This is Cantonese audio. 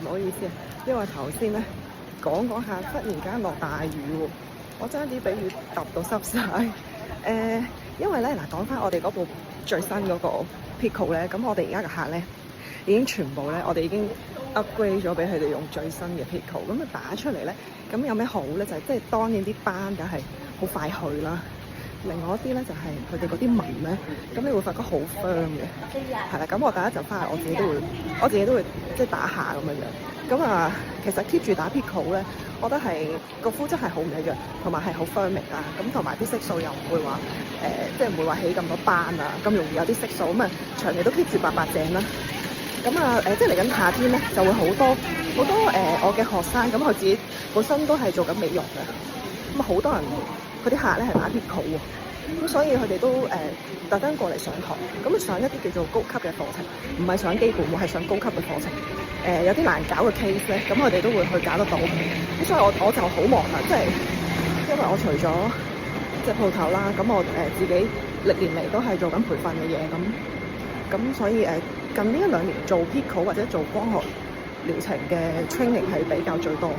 唔好意思啊，因為頭先咧講下，忽然間落大雨喎，我爭啲俾雨揼到濕晒。因為咧嗱，講翻我哋嗰部最新嗰個 Pico 咧，咁我哋而家嘅客咧已經全部咧，我哋已經 upgrade 咗俾佢哋用最新嘅 Pico。咁啊打出嚟咧，咁有咩好咧？就係即係當然啲斑梗係好快去啦。另外一啲咧就係佢哋嗰啲紋咧，咁你會發覺好 firm 嘅，係啦。咁我第一陣翻嚟，我自己都會即係打下咁樣樣。咁啊，其實 keep 住打 Pico 咧，我覺得係個膚質係好唔一樣，同埋係好 firm 啦。咁同埋啲色素又唔會話即係唔會話起咁多斑啊，咁容易有啲色素咁啊，長期都 keep 住白白淨啦。咁啊即係嚟緊夏天咧，就會好多我嘅學生，咁佢自己本身都係做緊美容嘅，咁啊好多人。佢啲客咧係打 Pico 喎，咁所以佢哋都特登過嚟上堂，咁上一啲叫做高級嘅課程，唔係上基本喎，係上高級嘅課程。有啲難搞嘅 case 咧，咁佢哋都會去搞得到。咁所以我就好忙啦，即係因為我除咗即係鋪頭啦，咁我自己歷年嚟都係做緊培訓嘅嘢，咁所以近呢1-2年做 Pico 或者做光學療程嘅 training 係比較最多。